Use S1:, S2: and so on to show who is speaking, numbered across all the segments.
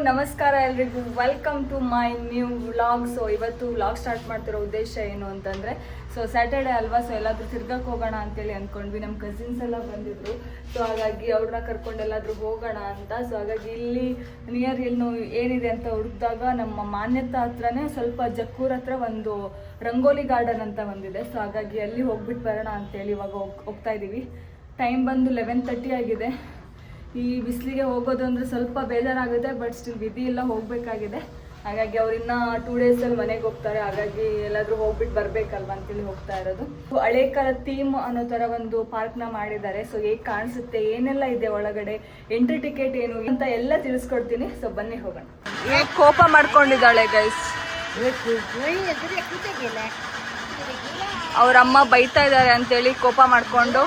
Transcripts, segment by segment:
S1: ನಮಸ್ಕಾರ ಎಲ್ರಿಗೂ, welcome to my new vlog. So ಇವತ್ತು ವ್ಲಾಗ್ ಸ್ಟಾರ್ಟ್ ಮಾಡ್ತಿರೋ ಉದ್ದೇಶ ಏನು ಅಂತಂದರೆ, ಸೊ ಸ್ಯಾಟರ್ಡೆ ಅಲ್ವಾ, ಸೊ ಎಲ್ಲಾದರೂ ತಿರ್ಗಕ್ಕೆ ಹೋಗೋಣ ಅಂತೇಳಿ ಅಂದ್ಕೊಂಡ್ವಿ. ನಮ್ಮ ಕಸಿನ್ಸ್ ಎಲ್ಲ ಬಂದಿದ್ರು, ಸೊ ಹಾಗಾಗಿ ಅವ್ರನ್ನ ಕರ್ಕೊಂಡು ಎಲ್ಲಾದರೂ ಹೋಗೋಣ ಅಂತ. ಸೊ ಹಾಗಾಗಿ ಇಲ್ಲಿ ನಿಯರ್ ಇಲ್ಲಿ ಏನಿದೆ ಅಂತ ಹುಡುಕಿದಾಗ ನಮ್ಮ ಮಾನ್ಯತಾ ಹತ್ರನೇ ಸ್ವಲ್ಪ ಜಕ್ಕೂರ್ ಹತ್ರ ಒಂದು ರಂಗೋಲಿ ಗಾರ್ಡನ್ ಅಂತ ಒಂದಿದೆ. ಸೊ ಹಾಗಾಗಿ ಅಲ್ಲಿ ಹೋಗ್ಬಿಟ್ಟು ಬರೋಣ ಅಂತೇಳಿ ಇವಾಗ ಹೋಗ್ತಾ ಇದ್ದೀವಿ. ಟೈಮ್ ಬಂದು 11:30 ಆಗಿದೆ. ಈ ಬಿಸಿಲಿಗೆ ಹೋಗೋದು ಅಂದರೆ ಸ್ವಲ್ಪ ಬೇಜಾರಾಗುತ್ತೆ, ಬಟ್ ಸ್ಟಿಲ್ ವಿಧಿ ಎಲ್ಲ ಹೋಗಬೇಕಾಗಿದೆ. ಹಾಗಾಗಿ ಅವ್ರಿನ್ನ 2 ಡೇಸಲ್ಲಿ ಮನೆಗೆ ಹೋಗ್ತಾರೆ. ಹಾಗಾಗಿ ಎಲ್ಲಾದರೂ ಹೋಗ್ಬಿಟ್ಟು ಬರಬೇಕಲ್ವ ಅಂತೇಳಿ ಹೋಗ್ತಾ ಇರೋದು. ಹಳೆ ಕಾಲ ಥೀಮ್ ಅನ್ನೋ ಥರ ಒಂದು ಪಾರ್ಕ್ನ ಮಾಡಿದ್ದಾರೆ. ಸೊ ಹೇಗೆ ಕಾಣಿಸುತ್ತೆ, ಏನೆಲ್ಲ ಇದೆ ಒಳಗಡೆ, ಎಂಟ್ರಿ ಟಿಕೆಟ್ ಏನು ಅಂತ ಎಲ್ಲ ತಿಳಿಸ್ಕೊಡ್ತೀನಿ. ಸೊ ಬನ್ನಿ ಹೋಗೋಣ. ಕೋಪ ಮಾಡ್ಕೊಂಡಿದ್ದಾಳೆ ಗೈಸ್, ಅವ್ರ ಅಮ್ಮ ಬೈತಾ ಇದ್ದಾರೆ ಅಂತೇಳಿ ಕೋಪ ಮಾಡ್ಕೊಂಡು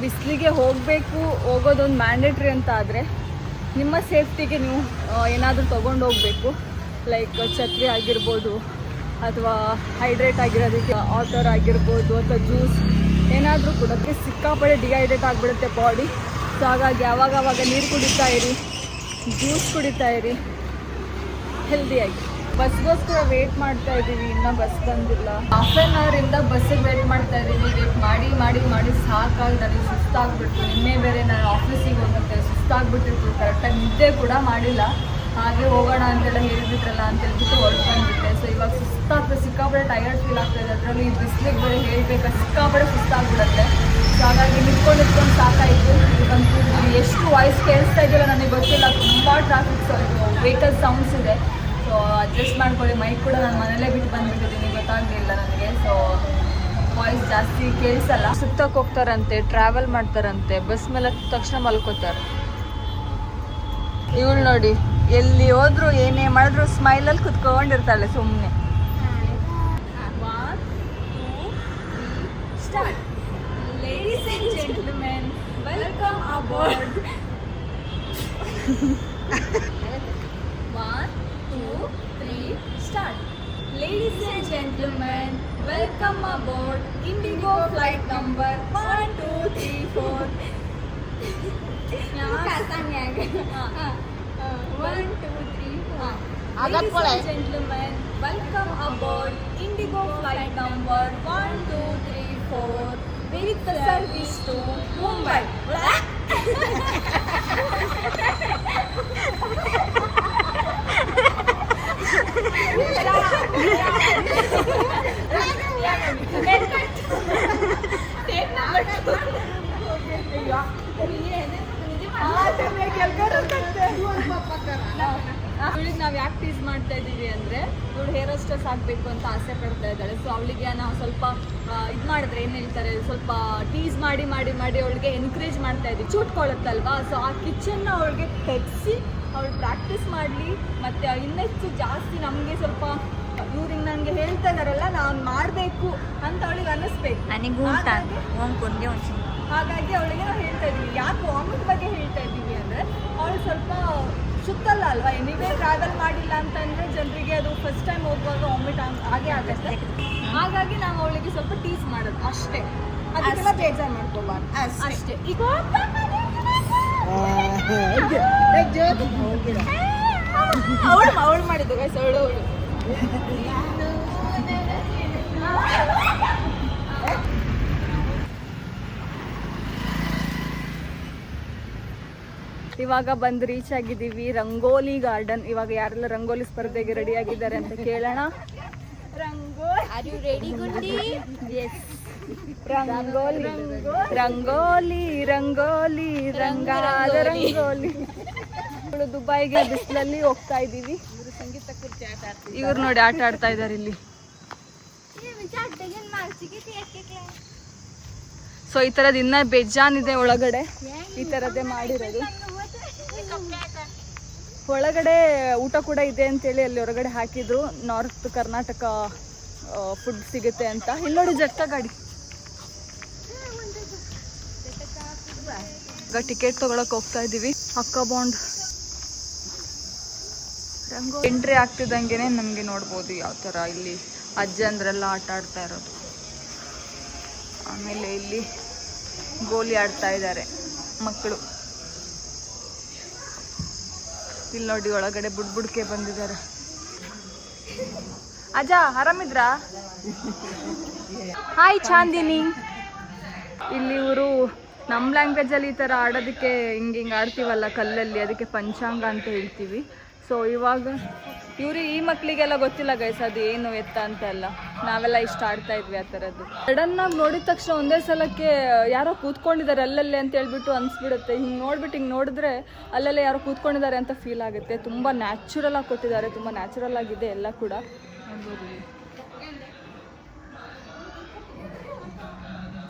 S1: ಬಿಸಿಲಿಗೆ ಹೋಗೋದೊಂದು ಮ್ಯಾಂಡೇಟ್ರಿ ಅಂತ ಆದರೆ ನಿಮ್ಮ ಸೇಫ್ಟಿಗೆ ನೀವು ಏನಾದರೂ ತೊಗೊಂಡು ಹೋಗಬೇಕು. ಲೈಕ್ ಛತ್ರಿ ಆಗಿರ್ಬೋದು, ಅಥವಾ ಹೈಡ್ರೇಟ್ ಆಗಿರೋದಕ್ಕೆ ವಾಟರ್ ಆಗಿರ್ಬೋದು, ಅಥವಾ ಜ್ಯೂಸ್ ಏನಾದರೂ ಕೂಡ. ಸಿಕ್ಕಾಪಟ್ಟೆ ಡಿಹೈಡ್ರೇಟ್ ಆಗಿಬಿಡುತ್ತೆ ಬಾಡಿ. ಸೊ ಹಾಗಾಗಿ ಆವಾಗ ನೀರು ಕುಡಿತಾ ಇರಿ, ಜ್ಯೂಸ್ ಕುಡಿತಾ ಇರಿ ಹೆಲ್ದಿಯಾಗಿ. ಬಸ್ಗೋಸ್ಕರ ವೇಟ್ ಮಾಡ್ತಾ ಇದ್ದೀವಿ, ಇನ್ನೂ ಬಸ್ ಬಂದಿಲ್ಲ. ಹಾಫ್ ಆನ್ ಅವರಿಂದ ಬಸ್ಸಿಗೆ ವೇಟ್ ಮಾಡ್ತಾ ಇದ್ದೀವಿ. ವೇಟ್ ಮಾಡಿ ಸಾಕಾಗಿ ನನಗೆ ಸುಸ್ತಾಗ್ಬಿಟ್ಟು, ನಿನ್ನೆ ಬೇರೆ ನಾನು ಆಫೀಸಿಗೆ ಹೋಗುತ್ತೆ, ಸುಸ್ತಾಗ್ಬಿಟ್ಟಿತ್ತು. ಕರೆಕ್ಟಾಗಿ ನಿದ್ದೆ ಕೂಡ ಮಾಡಿಲ್ಲ. ಹಾಗೆ ಹೋಗೋಣ ಅಂತೆಲ್ಲ ಹೇಳಿಬಿಟ್ರಲ್ಲ ಅಂತೇಳ್ಬಿಟ್ಟು ಹೊರಡ್ಕೊಂಡ್ಬಿಟ್ಟೆ. ಸೊ ಇವಾಗ ಸುಸ್ತಾಗ್ತದೆ, ಸಿಕ್ಕಾಪಟ್ಟೆ ಟಯರ್ಡ್ ಫೀಲ್ ಆಗ್ತಾಯಿದೆ. ಅದರಲ್ಲಿ ಈ ಬಿಸಿಲಿಗೆ ಬೇರೆ ಹೇಳಬೇಕಾ, ಸಿಕ್ಕಾಪಟ್ಟೆ ಸುಸ್ತಾಗ್ಬಿಡುತ್ತೆ. ಸೊ ಹಾಗಾಗಿ ನಿಂತ್ಕೊಂಡು ಸಾಕಾಯಿತು. ಎಷ್ಟು ವಾಯ್ಸ್ ಕೇಳಿಸ್ತಾ ಇದೆಯಲ್ಲ ನನಗೆ ಗೊತ್ತಿಲ್ಲ, ತುಂಬ ಟ್ರಾಫಿಕ್ ವೆಹಿಕಲ್ ಸೌಂಡ್ಸ್ ಇದೆ. ಸೊ ಅಡ್ಜಸ್ಟ್ ಮಾಡ್ಕೊಳ್ಳಿ. ಮೈಕ್ ಕೂಡ ನಾನು ಮನೇಲೇ ಬಿಟ್ಟು ಬಂದುಬಿಟ್ಟಿದ್ದೀನಿ, ಗೊತ್ತಾಗಲಿಲ್ಲ ನನಗೆ. ಸೊ ವಾಯ್ಸ್ ಜಾಸ್ತಿ ಕೇಳಿಸಲ್ಲ. ಸುತ್ತಕ್ಕೆ ಹೋಗ್ತಾರಂತೆ, ಟ್ರಾವೆಲ್ ಮಾಡ್ತಾರಂತೆ, ಬಸ್ ಮೇಲೆ ತಕ್ಷಣ ಮಲ್ಕೋತಾರೆ. ಇವಳು ನೋಡಿ, ಎಲ್ಲಿ ಹೋದ್ರು ಏನೇ ಮಾಡಿದ್ರು ಸ್ಮೈಲಲ್ಲಿ ಕುತ್ಕೊಂಡಿರ್ತಾಳೆ ಸುಮ್ಮನೆ. Ladies and gentlemen, welcome aboard. 1, 2, 3, start. Ladies and gentlemen, welcome aboard Indigo flight number 1, 2, 3, 4. 1, 2, 3, 4. Ladies and gentlemen, welcome aboard Indigo flight number 1, 2, 3, 4. With the service to Mumbai. ಇವಳಿಗೆ ನಾವು ಯಾಕೆ ಟೀಸ್ ಮಾಡ್ತಾ ಇದ್ದೀವಿ ಅಂದರೆ, ಇವಳು ಹೇರ್ ಹೋಸ್ಟೆಸ್ ಆಗಬೇಕು ಅಂತ ಆಸೆ ಪಡ್ತಾ ಇದ್ದಾಳೆ. ಸೊ ಅವಳಿಗೆ ನಾವು ಸ್ವಲ್ಪ ಇದು ಮಾಡಿದ್ರೆ ಏನು ಹೇಳ್ತಾರೆ, ಸ್ವಲ್ಪ ಟೀಸ್ ಮಾಡಿ ಅವಳಿಗೆ ಎನ್ಕರೇಜ್ ಮಾಡ್ತಾ ಇದ್ದೀವಿ. ಚೂಟ್ಕೊಳ್ಳುತ್ತಲ್ವಾ. ಸೊ ಆ ಕಿಚನ್ನ ಅವಳಿಗೆ ತೆಗೆಸಿ ಅವಳು ಪ್ರಾಕ್ಟೀಸ್ ಮಾಡಲಿ. ಮತ್ತು ಇನ್ನೆಷ್ಟು ಜಾಸ್ತಿ ನಮಗೆ ಸ್ವಲ್ಪ ಇವ್ರಿಗೆ ನನಗೆ ಹೇಳ್ತಾ ಇದ್ದಾರಲ್ಲ, ನಾನು ಮಾಡಬೇಕು ಅಂತ ಅವಳಿಗೆ ಅನ್ನಿಸ್ಬೇಕು. ಹಾಗಾಗಿ ಅವಳಿಗೆ ನಾವು ಹೇಳ್ತಾ ಇದ್ದೀವಿ. ಯಾಕೆ ವಾಮಿಟ್ ಬಗ್ಗೆ ಹೇಳ್ತಾ ಇದ್ದೀವಿ ಅಂದರೆ, ಅವಳು ಸ್ವಲ್ಪ ಸುತ್ತಲ್ಲ ಅಲ್ವಾ, ಎನಿವೇ ಟ್ರಾವೆಲ್ ಮಾಡಿಲ್ಲ ಅಂತಂದರೆ ಜನರಿಗೆ ಅದು ಫಸ್ಟ್ ಟೈಮ್ ಹೋಗುವಾಗ ವಾಮಿಟ್ ಹಾಗೆ ಆಗುತ್ತೆ. ಹಾಗಾಗಿ ನಾವು ಅವಳಿಗೆ ಸ್ವಲ್ಪ ಟೀಸ್ ಮಾಡೋದು ಅಷ್ಟೇ, ಅದಕ್ಕೆಲ್ಲ ಬೇಜಾರು ಮಾಡ್ಕೋಬಾರ್ದು ಅಷ್ಟೇ. ಈಗ ಅವಳು ಮಾಡಿದ್ದು ಗೈಸ್, ಅವಳು ಇವಾಗ ಬಂದು ರೀಚ್ ಆಗಿದ್ದೀವಿ ರಂಗೋಲಿ ಗಾರ್ಡನ್. ಇವಾಗ ಯಾರೆಲ್ಲ ರಂಗೋಲಿ ಸ್ಪರ್ಧೆಗೆ ರೆಡಿ ಆಗಿದ್ದಾರೆ ಅಂತ ಕೇಳೋಣ. ರಂಗೋಲಿ ರಂಗಾದ ರಂಗೋಲಿ. ಇವಳು ದುಬೈಗೆ ಬಿಸಿಲಲ್ಲಿ ಹೋಗ್ತಾ ಇದ್ದೀವಿ. ಇವ್ರು ನೋಡಿ ಆಟ ಆಡ್ತಾ ಇದ್ದಾರೆ ಇಲ್ಲಿ. ಸೊ ಈ ಥರದ್ದು ಇನ್ನೂ ಬೇಜಾನಿದೆ ಒಳಗಡೆ, ಈ ಥರದ್ದೇ ಮಾಡಿರೋದು. ಒಳಗಡೆ ಊಟ ಕೂಡ ಇದೆ ಅಂತೇಳಿ ಅಲ್ಲಿ ಹೊರಗಡೆ ಹಾಕಿದ್ರು. ನಾರ್ತ್ ಕರ್ನಾಟಕ ಫುಡ್ ಸಿಗುತ್ತೆ ಅಂತ. ಇಲ್ಲಿ ನೋಡಿ ಜಟ್ಕ ಗಾಡಿ. ಈಗ ಟಿಕೆಟ್ ತೊಗೊಳಕ್ಕೆ ಹೋಗ್ತಾ ಇದ್ದೀವಿ. ಅಕ್ಕ ಬಾಂಡ್ ಎಂಟ್ರಿ ಆಗ್ತಿದ್ದಂಗೆ ನಮಗೆ ನೋಡ್ಬೋದು ಯಾವ ಥರ ಇಲ್ಲಿ ಅಜ್ಜಂದ್ರೆಲ್ಲ ಆಟ ಆಡ್ತಾ ಇರೋದು. ಆಮೇಲೆ ಇಲ್ಲಿ ಗೋಲಿ ಆಡ್ತಾ ಇದ್ದಾರೆ ಮಕ್ಕಳು. ಇಲ್ಲಿ ನೋಡಿ ಒಳಗಡೆ ಬುಡ್ಬುಡ್ಕೆ ಬಂದಿದ್ದಾರೆ. ಅಜ್ಜ ಆರಾಮಿದ್ರಾ? ಹಾಯ್ ಚಾಂದಿನಿ. ಇಲ್ಲಿ ಇವರು ನಮ್ಮ ಲ್ಯಾಂಗ್ವೇಜಲ್ಲಿ ಈ ಥರ ಆಡೋದಕ್ಕೆ ಹಿಂಗೆ ಆಡ್ತೀವಲ್ಲ ಕಲ್ಲಲ್ಲಿ, ಅದಕ್ಕೆ ಪಂಚಾಂಗ ಅಂತ ಹೇಳ್ತೀವಿ. ಸೊ ಇವಾಗ ಈ ಮಕ್ಕಳಿಗೆಲ್ಲ ಗೊತ್ತಿಲ್ಲ ಗೈಸ್ ಅದು ಏನು ಎತ್ತ ಅಂತ ಎಲ್ಲ. ನಾವೆಲ್ಲ ಇಷ್ಟ ಆಡ್ತಾ ಇದ್ವಿ ಆ ಥರದ್ದು. ಸಡನ್ನಾಗಿ ನೋಡಿದ ತಕ್ಷಣ ಒಂದೇ ಸಲಕ್ಕೆ ಯಾರೋ ಕೂತ್ಕೊಂಡಿದ್ದಾರೆ ಅಲ್ಲಲ್ಲೇ ಅಂತ ಹೇಳ್ಬಿಟ್ಟು ಅನಿಸ್ಬಿಡುತ್ತೆ. ಹಿಂಗೆ ನೋಡ್ಬಿಟ್ಟು ಹಿಂಗೆ ನೋಡಿದ್ರೆ ಅಲ್ಲಲ್ಲೇ ಯಾರೋ ಕೂತ್ಕೊಂಡಿದ್ದಾರೆ ಅಂತ ಫೀಲ್ ಆಗುತ್ತೆ. ತುಂಬ ನ್ಯಾಚುರಲ್ ಆಗಿ ಕೊಟ್ಟಿದ್ದಾರೆ, ತುಂಬ ನ್ಯಾಚುರಲ್ ಆಗಿದೆ ಎಲ್ಲ ಕೂಡ.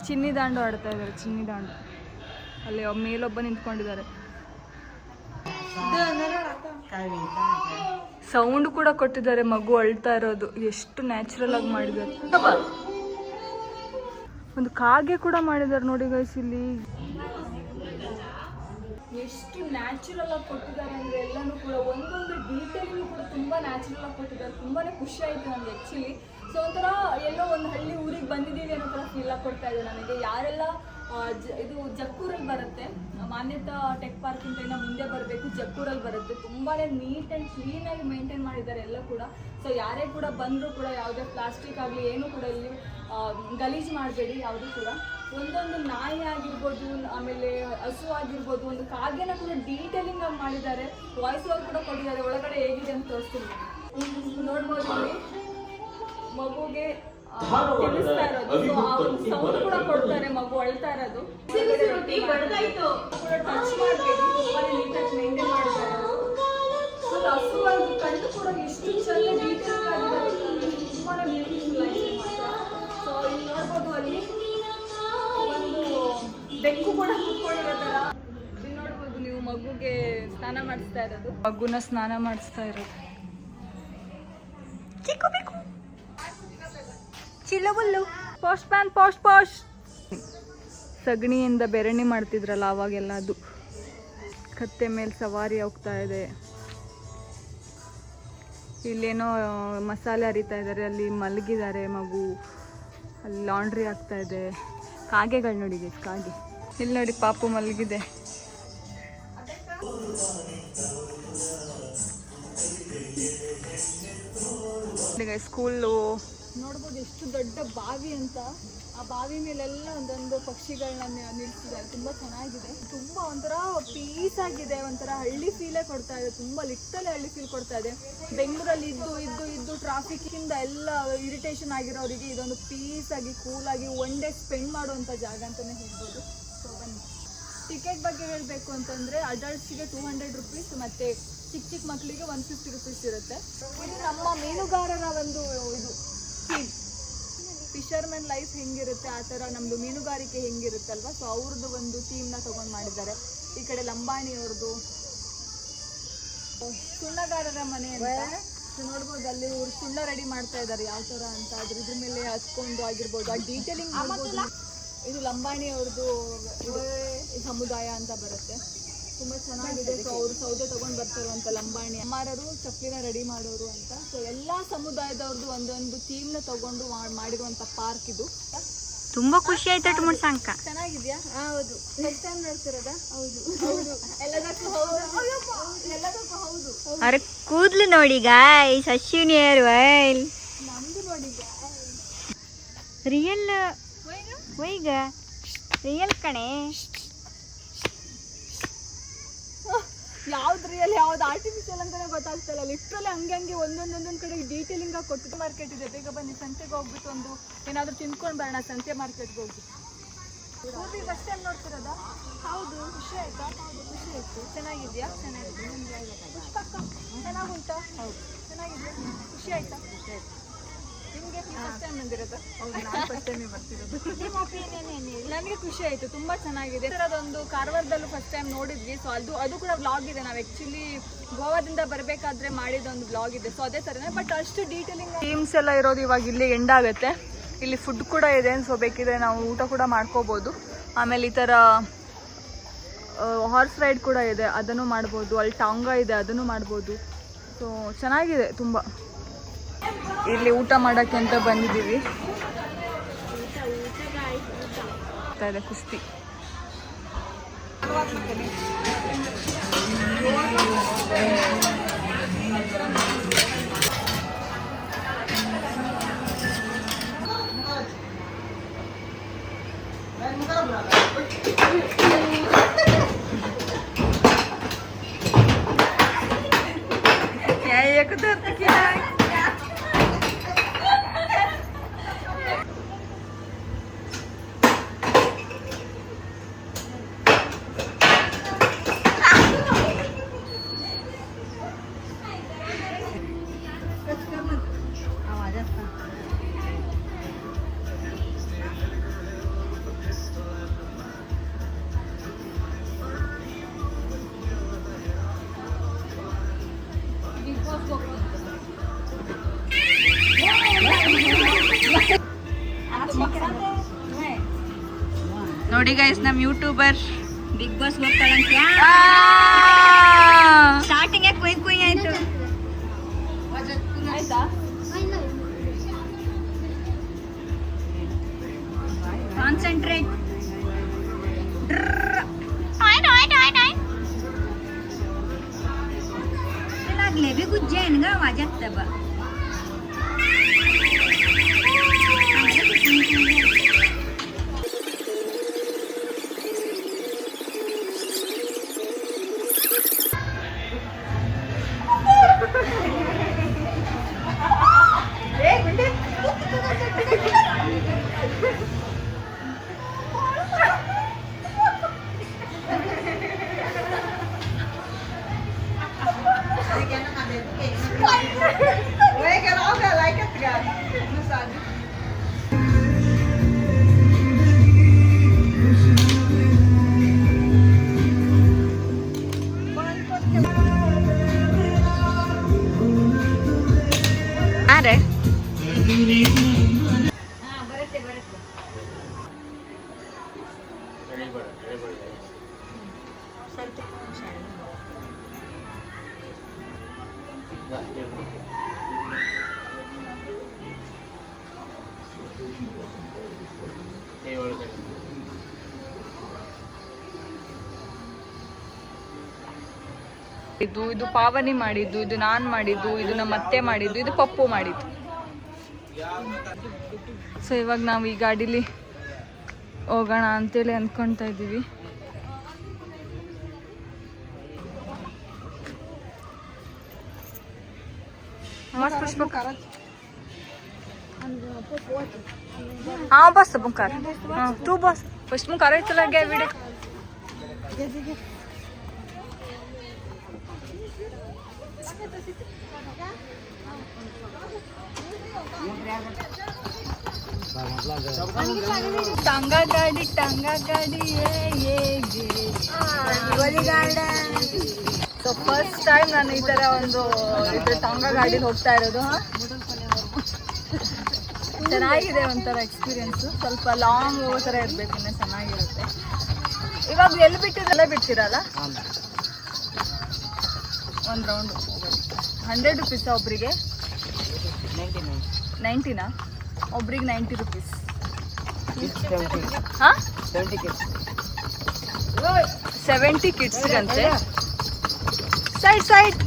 S1: ಚಿನ್ನಿ ದಾಂಡು ಆಡ್ತಾ ಇದ್ದಾರೆ, ಚಿನ್ನಿ ದಾಂಡು. ಅಲ್ಲಿ ಮೇಲೊಬ್ಬ ನಿಂತ್ಕೊಂಡಿದ್ದಾರೆ. ಸೌಂಡ್ ಕೂಡ ಕೊಟ್ಟಿದ್ದಾರೆ, ಮಗು ಅಳ್ತಾ ಇರೋದು. ಎಷ್ಟು ನ್ಯಾಚುರಲ್ ಆಗಿ ಮಾಡಿದ್ದಾರೆ. ಒಂದು ಕಾಗೆ ಕೂಡ ಮಾಡಿದ್ದಾರೆ ನೋಡಿ ಗೈಸ್ ಇಲ್ಲಿ. ಎಷ್ಟು ನ್ಯಾಚುರಲ್ ಆಗಿ ಕೊಟ್ಟಿದ್ದಾರೆ ಅಂದರೆ ಎಲ್ಲನೂ ಕೂಡ ಒಂದೊಂದು ಡೀಟೇಲ್ಗೂ ಕೂಡ ತುಂಬ ನ್ಯಾಚುರಲ್ ಆಗಿ ಕೊಟ್ಟಿದ್ದಾರೆ. ತುಂಬಾ ಖುಷಿ ಆಯಿತು ನನಗೆ ಆ್ಯಕ್ಚುಲಿ. ಸೊ ಒಂಥರ ಎಲ್ಲೋ ಒಂದು ಹಳ್ಳಿ ಊರಿಗೆ ಬಂದಿದ್ದೀವಿ ಅನ್ನೋ ಥರ ಫೀಲ್ ಆಗಿ ಕೊಡ್ತಾ ಇದೆ ನನಗೆ. ಯಾರೆಲ್ಲ ಇದು ಜಕ್ಕೂರಲ್ಲಿ ಬರುತ್ತೆ, ಮಾನ್ಯತಾ ಟೆಕ್ ಪಾರ್ಕಿಂದ ಇನ್ನೂ ಮುಂದೆ ಬರಬೇಕು, ಜಕ್ಕೂರಲ್ಲಿ ಬರುತ್ತೆ. ತುಂಬಾ ನೀಟ್ ಆ್ಯಂಡ್ ಕ್ಲೀನಾಗಿ ಮೇಂಟೈನ್ ಮಾಡಿದ್ದಾರೆ ಎಲ್ಲ ಕೂಡ. ಸೊ ಯಾರೇ ಕೂಡ ಬಂದರೂ ಕೂಡ ಯಾವುದೇ ಪ್ಲಾಸ್ಟಿಕ್ ಆಗಲಿ ಏನೂ ಕೂಡ ಇಲ್ಲಿ ಗಲೀಜು ಮಾಡಬೇಡಿ ಯಾವುದೂ ಕೂಡ. ಒಂದೊಂದು ನಾಯಿ ಆಗಿರ್ಬೋದು, ಆಮೇಲೆ ಹಸು ಆಗಿರ್ಬೋದು, ಒಂದು ಕಾಗೆನ ಕೂಡ ಡೀಟೇಲಿಂಗ್ ಆಗಿ ಮಾಡಿದ್ದಾರೆ. ವಾಯ್ಸ್ ಓವರ್ ಕೂಡ ಕೊಟ್ಟಿದ್ದಾರೆ. ಒಳಗಡೆ ಹೇಗಿದೆ ಅಂತ ತೋರಿಸ್ತೀನಿ ನೋಡ್ಬೋದು. ಇಲ್ಲಿ ಮಗುಗೆ ತಿಳಿಸ್ತಾ ಇರೋದು, ಸೌಂಡ್ ಕೂಡ ಕೊಡ್ತಾರೆ ಮಗು ಅಳ್ತಾ ಇರೋದು. ಟಚ್ ಮಾಡಬೇಡಿ, ತುಂಬಾ ನೀಟಾಗಿ ಮೇಂಟೈನ್ ಮಾಡ್ತಾ ಇರೋದು. ಹಸು ಕಣ್ಣು ಕೂಡ ಎಷ್ಟು ಚೆಂದ ಡೀಟೇಲ್ ಆಗಿದ್ದಾರೆ, ತುಂಬಾ ಬ್ಯೂಟಿಫುಲ್ ಆಗಿದೆ ಮಾತ್ರ. ಸೊ ಇಲ್ಲಿ ನೋಡ್ಬೋದು ಅಲ್ಲಿ ಒಂದು ಬೆಕ್ಕು ಕೂಡ ಕೂತ್ಕೊಂಡಿರೋ ಥರ. ಇಲ್ಲಿ ನೋಡ್ಬೋದು ನೀವು ಮಗುಗೆ ಸ್ನಾನ ಮಾಡಿಸ್ತಾ ಇರೋದು, ಮಗುನ ಸ್ನಾನ ಮಾಡಿಸ್ತಾ ಇರೋದು. ಚಿಕ್ಕು ಬೇಕು ಚಿಲ್ಲಬುಲ್ಲು ಪೋಸ್ಟ್ ಮ್ಯಾನ್ ಪೋಸ್ಟ್. ಸಗಣಿಯಿಂದ ಬೆರಣಿ ಮಾಡ್ತಿದ್ರಲ್ಲ ಅವಾಗೆಲ್ಲ ಅದು. ಕತ್ತೆ ಮೇಲೆ ಸವಾರಿ ಹೋಗ್ತಾ ಇದೆ. ಇಲ್ಲೇನೋ ಮಸಾಲೆ ಅರಿತಾ ಇದ್ದಾರೆ, ಅಲ್ಲಿ ಮಲಗಿದ್ದಾರೆ ಮಗು. ಅಲ್ಲಿ ಲಾಂಡ್ರಿ ಆಗ್ತಾ ಇದೆ. ಕಾಗೆಗಳು ನೋಡಿ ಗೈಸ್, ಕಾಗೆ. ಇಲ್ಲಿ ನೋಡಿ ಪಾಪು ಮಲಗಿದೆ. ಸ್ಕೂಲು ನೋಡ್ಬೋದು ಎಷ್ಟು ದೊಡ್ಡ ಬಾವಿ ಅಂತ. ಆ ಬಾವಿ ಮೇಲೆಲ್ಲ ಒಂದೊಂದು ಪಕ್ಷಿಗಳನ್ನ ನಿಲ್ಸಿದ್ದಾರೆ. ತುಂಬ ಚೆನ್ನಾಗಿದೆ, ತುಂಬ ಒಂಥರ ಪೀಸ್ ಆಗಿದೆ, ಒಂಥರ ಹಳ್ಳಿ ಫೀಲೇ ಕೊಡ್ತಾ ಇದೆ. ತುಂಬ ಲಿಟ್ಟಲ್ಲಿ ಹಳ್ಳಿ ಫೀಲ್ ಕೊಡ್ತಾ ಇದೆ. ಬೆಂಗಳೂರಲ್ಲಿ ಇದ್ದು ಟ್ರಾಫಿಕ್ಕಿಂದ ಎಲ್ಲ ಇರಿಟೇಷನ್ ಆಗಿರೋರಿಗೆ ಇದೊಂದು ಪೀಸ್ ಆಗಿ ಕೂಲಾಗಿ ಒನ್ ಡೇ ಸ್ಪೆಂಡ್ ಮಾಡುವಂಥ ಜಾಗ ಅಂತಲೇ ಹೇಳ್ಬೋದು. ಸೊ ಬನ್ನಿ. ಟಿಕೆಟ್ ಬಗ್ಗೆ ಹೇಳಬೇಕು ಅಂತಂದರೆ ಅಡಲ್ಟ್ಸ್ಗೆ 200 ರುಪೀಸ್ ಮತ್ತು ಚಿಕ್ಕ ಮಕ್ಕಳಿಗೆ 150 ರುಪೀಸ್ ಇರುತ್ತೆ. ಇದು ನಮ್ಮ ಮೀನುಗಾರರ ಒಂದು ಇದು ಫಿಶರ್ಮನ್ ಲೈಫ್ ಹೆಂಗಿರುತ್ತೆ ಆ ಥರ ನಮ್ಮದು ಮೀನುಗಾರಿಕೆ ಹೆಂಗಿರುತ್ತಲ್ವ. ಸೊ ಅವ್ರದ್ದು ಒಂದು ಥೀಮ್ನ ತೊಗೊಂಡು ಮಾಡಿದ್ದಾರೆ. ಈ ಕಡೆ ಲಂಬಾಣಿಯವ್ರದ್ದು ಸುಣ್ಣಗಾರರ ಮನೆ ಅಂತ. ಸೊ ನೋಡ್ಬೋದು ಅಲ್ಲಿ ಇವ್ರು ಸುಣ್ಣ ರೆಡಿ ಮಾಡ್ತಾ ಇದ್ದಾರೆ ಯಾವ ಥರ ಅಂತ. ಇದ್ರ ಮೇಲೆ ಹಚ್ಕೊಂಡು ಆಗಿರ್ಬೋದು, ಆ ಡೀಟೇಲಿಂಗ್ ಮಾಡ್ಬೋದು. ಇದು ಲಂಬಾಣಿಯವ್ರದ್ದು ಸಮುದಾಯ ಅಂತ ಬರುತ್ತೆ. ತುಂಬ ಚೆನ್ನಾಗಿದೆ. ಸೊ ಅವರು ಸೌದೆ ತೊಗೊಂಡು ಬರ್ತಾರಂತ ಲಂಬಾಣಿ ಅಮ್ಮಾರರು ಚಪ್ಪಲಿನ ರೆಡಿ ಮಾಡೋರು ಅಂತ. ಸೊ ಎಲ್ಲ ಸಮುದಾಯದವ್ರದ್ದು ಒಂದೊಂದು ಥೀಮ್ನ ತಗೊಂಡು ಮಾಡಿರುವಂಥ ಪಾರ್ಕ್ ಇದು.
S2: ತುಂಬಾ ಖುಷಿ ಆಯ್ತು ಮುಡ್ಸಂಕ.
S1: ಚೆನ್ನಾಗಿದ್ಯಾ? ಹೌದು. ಫಸ್ಟ್ ಟೈಮ್ ನೋಡ್ತಿರೋದಾ? ಹೌದು ಹೌದು. ಎಲ್ಲದಕ್ಕೂ ಹೌದು.
S2: ಅವ್ರ ಕೂದ್ಲು ನೋಡಿ ಗಾಯ್ಸ್, ಅಶ್ವಿನಿ ಹೇರ್ ವೈಲ್.
S1: ನಮ್ದು ನೋಡಿ
S2: ರಿಯಲ್ ವೈಗ ರಿಯಲ್ ಕಣೆ.
S1: ಯಾವ್ದು ರಿಯಲ್ ಯಾವ್ದು ಆರ್ಟಿಫಿಷಿಯಲ್ ಅಂತಾನೆ ಗೊತ್ತಾಗ್ತಲ್ಲ. ಲಿಟ್ರಲಿ ಹಂಗೆ ಒಂದೊಂದೊಂದೊಂದು ಕಡೆ ಡೀಟೇಲಿಂಗ್ ಆಗಿ ಕೊಟ್ಟು. ಮಾರ್ಕೆಟ್ ಇದೆ, ಬೇಗ ಬನ್ನಿ. ಸಂತೆಗೆ ಹೋಗ್ಬಿಟ್ಟು ಒಂದು ಏನಾದರೂ ತಿನ್ಕೊಂಡು ಬರೋಣ. ಸಂತೆ ಮಾರ್ಕೆಟ್ಗೆ ಹೋಗ್ಬಿಟ್ಟು. ಊರಿಗೆ ಫಸ್ಟ್ ಟೈಮ್ ನೋಡ್ತಿರೋದಾ? ಹೌದು. ಖುಷಿ ಆಯ್ತಾ? ಹೌದು ಖುಷಿ ಆಯ್ತು. ಚೆನ್ನಾಗಿದ್ಯಾ? ಚೆನ್ನಾಗಿದೆ. ಚೆನ್ನಾಗುಂಟಾ? ಹೌದು ಚೆನ್ನಾಗಿದೆಯಾ? ಖುಷಿ ಆಯ್ತಾ? ನಿಮಗೆ ಫಸ್ಟ್ ಟೈಮ್ ಬಂದಿರೋದು? ಹೌದು, ನಾನು ಫಸ್ಟ್ ಟೈಮೇ ಬರ್ತಿರೋದು. ನನಗೆ ಖುಷಿ ಆಯಿತು, ತುಂಬ ಚೆನ್ನಾಗಿದೆ. ಅದೊಂದು ಕಾರವಾರದಲ್ಲೂ ಫಸ್ಟ್ ಟೈಮ್ ನೋಡಿದ್ವಿ. ಸೊ ಅದು ಕೂಡ ವ್ಲಾಗ್ ಇದೆ. ನಾವು ಆ್ಯಕ್ಚುಲಿ ಗೋವಾದಿಂದ ಬರಬೇಕಾದ್ರೆ ಮಾಡಿದೊಂದು ವ್ಲಾಗ್ ಇದೆ. ಸೊ ಅದೇ ಥರನೇ, ಬಟ್ ಅಷ್ಟು ಡೀಟೇಲಿಂಗ್ ಥೀಮ್ಸ್ ಎಲ್ಲ ಇರೋದು ಇವಾಗ ಇಲ್ಲಿ ಎಂಡ್ ಆಗುತ್ತೆ. ಇಲ್ಲಿ ಫುಡ್ ಕೂಡ ಇದೆ. ಸೊ ಬೇಕಿದ್ರೆ ನಾವು ಊಟ ಕೂಡ ಮಾಡ್ಕೋಬೋದು. ಆಮೇಲೆ ಈ ಥರ ಹಾರ್ಸ್ ರೈಡ್ ಕೂಡ ಇದೆ, ಅದನ್ನು ಮಾಡ್ಬೋದು. ಅಲ್ಲಿ ಟಾಂಗ ಇದೆ, ಅದನ್ನು ಮಾಡ್ಬೋದು. ಸೊ ಚೆನ್ನಾಗಿದೆ ತುಂಬ. ಇಲ್ಲಿ ಊಟ ಮಾಡೋಕ್ಕೆ ಅಂತ ಬಂದಿದ್ದೀವಿ. ಇದೆ ಕುಸ್ತಿ
S2: ನೋಡಿ ಗೈಸ್ ನಮ್ ಯೂಟ್ಯೂಬರ್ ಬಿಗ್ ಬಾಸ್ ಹೋಗ್ತಾಳಂತ ಸ್ಟಾರ್ಟಿಂಗ್ ಕುಯ್ ಕುಯ್ ಆಯ್ತು.
S1: ಆಯ್ತಾ?
S2: ಕಾನ್ಸಂಟ್ರೇಟ್. लागले बी गुज्जैन गा वाजत तब अरे
S1: ಇದು ಪಾವನಿ ಮಾಡಿದ್ದು, ಇದು ನಾನ್ ಮಾಡಿದ್ದು, ಇದು ನಮ್ಮ ಅತ್ತೆ ಮಾಡಿದ್ದು, ಇದು ಪಪ್ಪು ಮಾಡಿದ್ದು. ಸೊ ಇವಾಗ ನಾವು ಈ ಗಾಡೀಲಿ ಹೋಗೋಣ ಅಂತೇಳಿ ಅಂದ್ಕೊಳ್ತಾ ಇದ್ದೀವಿ. हाँ बस बुकार हाँ तू बस फर्स्ट में कर चला गया वीडियो टांगा गाड़ी ये ಸೊ ಫಸ್ಟ್ ಟೈಮ್ ನಾನು ಈ ಥರ ಒಂದು ಇದು ಟಾಂಗಾ ಗಾಡೀಲಿ ಹೋಗ್ತಾ ಇರೋದು. ಚೆನ್ನಾಗಿದೆ ಒಂಥರ ಎಕ್ಸ್ಪೀರಿಯನ್ಸು. ಸ್ವಲ್ಪ ಲಾಂಗ್ ಹೋಗೋ ಥರ ಇರಬೇಕು, ಇನ್ನೂ ಚೆನ್ನಾಗಿರುತ್ತೆ. ಇವಾಗ ಎಲ್ಲಿ ಬಿಟ್ಟಿದ್ದೆಲ್ಲ ಬಿಡ್ತೀರಲ್ಲ, ಒಂದು ರೌಂಡ್ 100 ರೂಪೀಸಾ ಒಬ್ಬರಿಗೆ? 90ನಾ ಒಬ್ರಿಗೆ? 90 ರೂಪೀಸ್. ಹಾಂ 70 ಕಿಡ್ಸ್ಗಂತೆ. ಸೈಡ್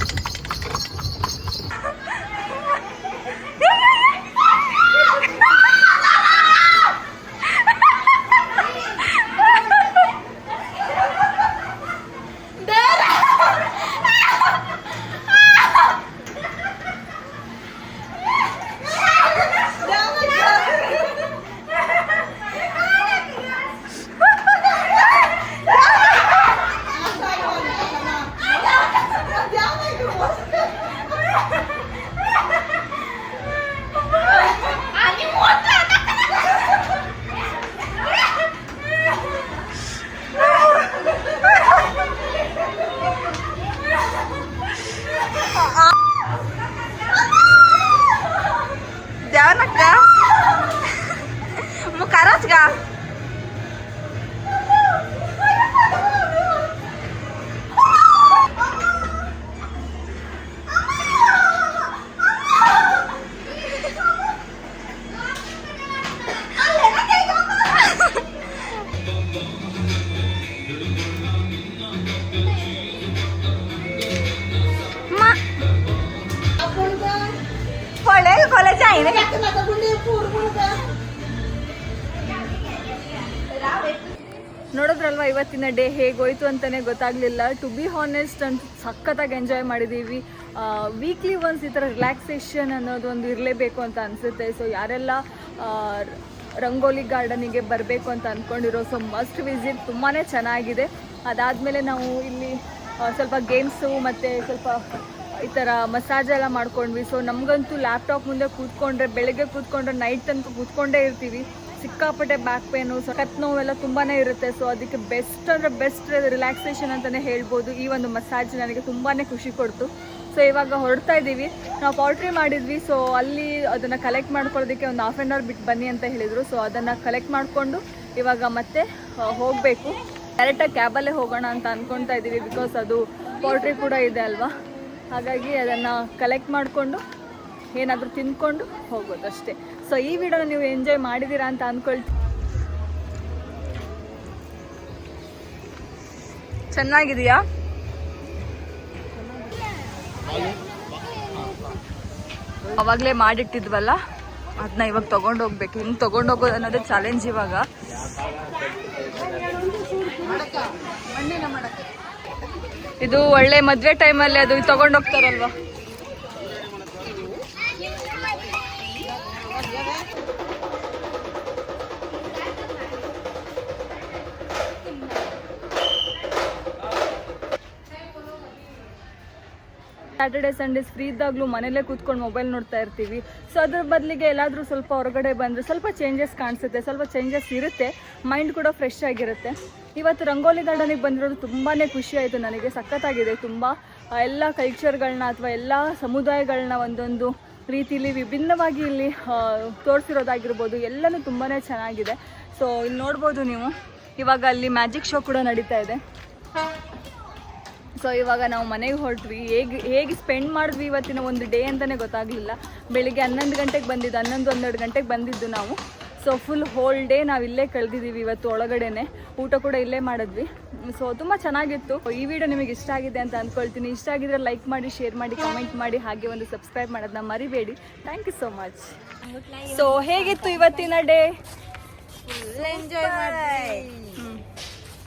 S1: ನೋಡಿದ್ರಲ್ವಾ ಇವತ್ತಿನ ಡೇ ಹೇಗೋಯ್ತು ಅಂತಲೇ ಗೊತ್ತಾಗಲಿಲ್ಲ. ಟು ಬಿ ಹಾನೆಸ್ಟ್ ಅಂತ ಸಖತ್ತಾಗಿ ಎಂಜಾಯ್ ಮಾಡಿದ್ದೀವಿ. ವೀಕ್ಲಿ ಒನ್ಸ್ ಈ ಥರ ರಿಲ್ಯಾಕ್ಸೇಷನ್ ಅನ್ನೋದು ಒಂದು ಇರಲೇಬೇಕು ಅಂತ ಅನಿಸುತ್ತೆ. ಸೊ ಯಾರೆಲ್ಲ ರಂಗೋಲಿ ಗಾರ್ಡನಿಗೆ ಬರಬೇಕು ಅಂತ ಅಂದ್ಕೊಂಡಿರೋ ಸೊ ಮಸ್ಟ್ ವಿಸಿಟ್, ತುಂಬಾ ಚೆನ್ನಾಗಿದೆ. ಅದಾದಮೇಲೆ ನಾವು ಇಲ್ಲಿ ಸ್ವಲ್ಪ ಗೇಮ್ಸು ಮತ್ತು ಸ್ವಲ್ಪ ಈ ಥರ ಮಸಾಜ್ ಎಲ್ಲ ಮಾಡ್ಕೊಂಡ್ವಿ. ಸೊ ನಮಗಂತೂ ಲ್ಯಾಪ್ಟಾಪ್ ಮುಂದೆ ಕೂತ್ಕೊಂಡ್ರೆ ಬೆಳಗ್ಗೆ ಕೂತ್ಕೊಂಡ್ರೆ ನೈಟ್ ತನಕ ಕೂತ್ಕೊಂಡೇ ಇರ್ತೀವಿ. ಸಿಕ್ಕಾಪಟ್ಟೆ ಬ್ಯಾಕ್ ಪೇನು, ಕತ್ ನೋವೆಲ್ಲ ತುಂಬಾ ಇರುತ್ತೆ. ಸೊ ಅದಕ್ಕೆ ಬೆಸ್ಟ್ ಅಂದರೆ ಬೆಸ್ಟ್ ರಿಲ್ಯಾಕ್ಸೇಷನ್ ಅಂತಲೇ ಹೇಳ್ಬೋದು. ಈ ಒಂದು ಮಸಾಜ್ ನನಗೆ ತುಂಬಾ ಖುಷಿ ಕೊಡ್ತು. ಸೊ ಇವಾಗ ಹೊರಡ್ತಾ ಇದ್ದೀವಿ. ನಾವು ಪೌಲ್ಟ್ರಿ ಮಾಡಿದ್ವಿ. ಸೊ ಅಲ್ಲಿ ಅದನ್ನು ಕಲೆಕ್ಟ್ ಮಾಡ್ಕೊಳ್ಳೋದಕ್ಕೆ ಒಂದು ಹಾಫ್ ಆನ್ ಅವರ್ ಬಿಟ್ಟು ಬನ್ನಿ ಅಂತ ಹೇಳಿದರು. ಸೊ ಅದನ್ನು ಕಲೆಕ್ಟ್ ಮಾಡಿಕೊಂಡು ಇವಾಗ ಮತ್ತೆ ಹೋಗಬೇಕು. ಡೈರೆಕ್ಟಾಗಿ ಕ್ಯಾಬಲ್ಲೇ ಹೋಗೋಣ ಅಂತ ಅಂದ್ಕೊಳ್ತಾ ಇದ್ದೀವಿ. ಬಿಕಾಸ್ ಅದು ಪೌಲ್ಟ್ರಿ ಕೂಡ ಇದೆ ಅಲ್ವಾ, ಹಾಗಾಗಿ ಅದನ್ನು ಕಲೆಕ್ಟ್ ಮಾಡಿಕೊಂಡು ಏನಾದರೂ ತಿಂದ್ಕೊಂಡು ಹೋಗೋದು ಅಷ್ಟೇ. ಸೊ ಈ ವಿಡಿಯೋನ ನೀವು ಎಂಜಾಯ್ ಮಾಡಿದ್ದೀರಾ ಅಂತ ಅಂದ್ಕೊಳ್ತೀನಿ. ಚೆನ್ನಾಗಿದೆಯಾ? ಅವಾಗಲೇ ಮಾಡಿಟ್ಟಿದ್ವಲ್ಲ, ಅದನ್ನ ಇವಾಗ ತೊಗೊಂಡೋಗ್ಬೇಕು. ಹಿಂಗೆ ತೊಗೊಂಡೋಗೋದು ಅನ್ನೋದೇ ಚಾಲೆಂಜ್ ಇವಾಗ. ಇದು ಒಳ್ಳೆ ಮದುವೆ ಟೈಮಲ್ಲಿ ಅದು ತೊಗೊಂಡೋಗ್ತಾರಲ್ವ. ಸ್ಯಾಟರ್ಡೆ ಸಂಡೇಸ್ ಫ್ರೀ ಇದ್ದಾಗಲೂ ಮನೇಲೇ ಕೂತ್ಕೊಂಡು ಮೊಬೈಲ್ ನೋಡ್ತಾ ಇರ್ತೀವಿ. ಸೊ ಅದ್ರ ಬದಲಿಗೆ ಎಲ್ಲಾದರೂ ಸ್ವಲ್ಪ ಹೊರಗಡೆ ಬಂದರೆ ಸ್ವಲ್ಪ ಚೇಂಜಸ್ ಕಾಣಿಸುತ್ತೆ, ಸ್ವಲ್ಪ ಚೇಂಜಸ್ ಇರುತ್ತೆ, ಮೈಂಡ್ ಕೂಡ ಫ್ರೆಶ್ ಆಗಿರುತ್ತೆ. ಇವತ್ತು ರಂಗೋಲಿ ಗಾರ್ಡನಿಗೆ ಬಂದಿರೋದು ತುಂಬಾ ಖುಷಿ ಆಯಿತು ನನಗೆ. ಸಖತ್ತಾಗಿದೆ. ತುಂಬ ಎಲ್ಲ ಕಲ್ಚರ್ಗಳನ್ನ ಅಥವಾ ಎಲ್ಲ ಸಮುದಾಯಗಳನ್ನ ಒಂದೊಂದು ರೀತಿಯಲ್ಲಿ ವಿಭಿನ್ನವಾಗಿ ಇಲ್ಲಿ ತೋರಿಸಿರೋದಾಗಿರ್ಬೋದು, ಎಲ್ಲನೂ ತುಂಬಾ ಚೆನ್ನಾಗಿದೆ. ಸೊ ಇಲ್ಲಿ ನೋಡ್ಬೋದು ನೀವು, ಇವಾಗ ಅಲ್ಲಿ ಮ್ಯಾಜಿಕ್ ಶೋ ಕೂಡ ನಡೀತಾ ಇದೆ. ಸೊ ಇವಾಗ ನಾವು ಮನೆಗೆ ಹೊರಟ್ವಿ. ಹೇಗೆ ಸ್ಪೆಂಡ್ ಮಾಡಿದ್ವಿ ಇವತ್ತಿನ ಒಂದು ಡೇ ಅಂತಲೇ ಗೊತ್ತಾಗಲಿಲ್ಲ. ಬೆಳಿಗ್ಗೆ 11 ಗಂಟೆಗೆ ಬಂದಿದ್ದು, 11-12 ಗಂಟೆಗೆ ಬಂದಿದ್ದು ನಾವು. ಸೊ ಫುಲ್ ಹೋಲ್ ಡೇ ನಾವು ಇಲ್ಲೇ ಕಳೆದಿದ್ದೀವಿ ಇವತ್ತು ಒಳಗಡೆನೆ. ಊಟ ಕೂಡ ಇಲ್ಲೇ ಮಾಡಿದ್ವಿ. ಸೊ ತುಂಬ ಚೆನ್ನಾಗಿತ್ತು. ಈ ವಿಡಿಯೋ ನಿಮಗೆ ಇಷ್ಟ ಆಗಿದೆ ಅಂತ ಅಂದ್ಕೊಳ್ತೀನಿ. ಇಷ್ಟ ಆಗಿದ್ರೆ ಲೈಕ್ ಮಾಡಿ, ಶೇರ್ ಮಾಡಿ, ಕಮೆಂಟ್ ಮಾಡಿ, ಹಾಗೆ ಒಂದು ಸಬ್ಸ್ಕ್ರೈಬ್ ಮಾಡೋದನ್ನ ಮರಿಬೇಡಿ. Thank you so much. So ಹೇಗಿತ್ತು ಇವತ್ತಿನ ಡೇ?
S2: ಎಂಜಾಯ್ ಮಾಡಿ.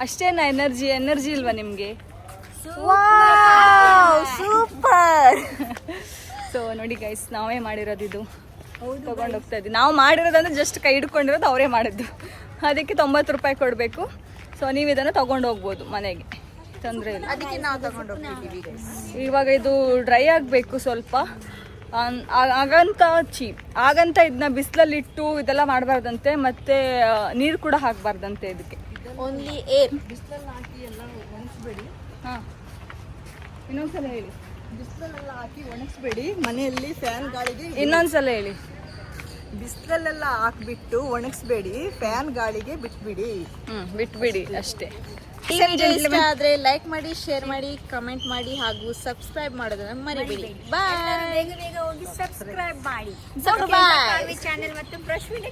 S1: ಅಷ್ಟೇನಾ ಎನರ್ಜಿ ಇಲ್ವಾ ನಿಮಗೆ?
S2: ಸೂಪರ್.
S1: ಸೊ ನೋಡಿ ಗೈಸ್, ನಾವೇ ಮಾಡಿರೋದು ಇದು. ತೊಗೊಂಡು ಹೋಗ್ತಾ ಇದ್ವಿ. ನಾವು ಮಾಡಿರೋದಂದ್ರೆ ಜಸ್ಟ್ ಕೈ ಹಿಡ್ಕೊಂಡಿರೋದು ಅವರೇ ಮಾಡಿದ್ದು. ಅದಕ್ಕೆ 90 ರೂಪಾಯಿ ಕೊಡಬೇಕು. ಸೊ ನೀವು ಇದನ್ನು ತೊಗೊಂಡು ಹೋಗ್ಬೋದು ಮನೆಗೆ, ತೊಂದರೆ ಇಲ್ಲ.
S2: ಅದಕ್ಕೆ ನಾವು ತಗೊಂಡು ಹೋಗ್ತಿದ್ದೀವಿ.
S1: ಇವಾಗ ಇದು ಡ್ರೈ ಆಗಬೇಕು ಸ್ವಲ್ಪ. ಆಗಂತ ಇದನ್ನ ಬಿಸಿಲಲ್ಲಿಟ್ಟು ಇದೆಲ್ಲ ಮಾಡಬಾರ್ದಂತೆ, ಮತ್ತು ನೀರು ಕೂಡ ಹಾಕಬಾರ್ದಂತೆ ಇದಕ್ಕೆ.
S2: Only air.
S3: ಬಿಸಿಲಲ್ಲಿ ಹಾಕಿ ಎಲ್ಲ ಒಣಗಿಸ್ಬೇಡಿ.
S1: ಹಾಂ, ಇನ್ನೊಂದ್ಸಲ ಹೇಳಿ.
S3: ಬಿಸಿಲಲ್ಲೆಲ್ಲ ಹಾಕಿ ಒಣಗಿಸ್ಬೇಡಿ, ಮನೆಯಲ್ಲಿ ಫ್ಯಾನ್ ಗಾಳಿಗೆ.
S1: ಇನ್ನೊಂದ್ಸಲ ಹೇಳಿ.
S3: ಬಿಸಿಲಲ್ಲೆಲ್ಲ ಹಾಕ್ಬಿಟ್ಟು ಒಣಗಿಸ್ಬೇಡಿ, ಫ್ಯಾನ್ ಗಾಳಿಗೆ ಬಿಟ್ಬಿಡಿ.
S1: ಬಿಟ್ಬಿಡಿ ಅಷ್ಟೇ.
S2: ಇಷ್ಟ ಆದ್ರೆ ಲೈಕ್ ಮಾಡಿ, ಶೇರ್ ಮಾಡಿ, ಕಮೆಂಟ್ ಮಾಡಿ, ಹಾಗೂ ಸಬ್ಸ್ಕ್ರೈಬ್ ಮಾಡೋದನ್ನ ಮರಿಬೇಡಿ. ಬಾಯ್.
S4: ಬೇಗ ಹೋಗಿ ಸಬ್ಸ್ಕ್ರೈಬ್ ಮಾಡಿ
S2: ಬಾಯ್.
S4: ಚಾನೆಲ್ ಮತ್ತು ಪ್ರಶ್ನೆ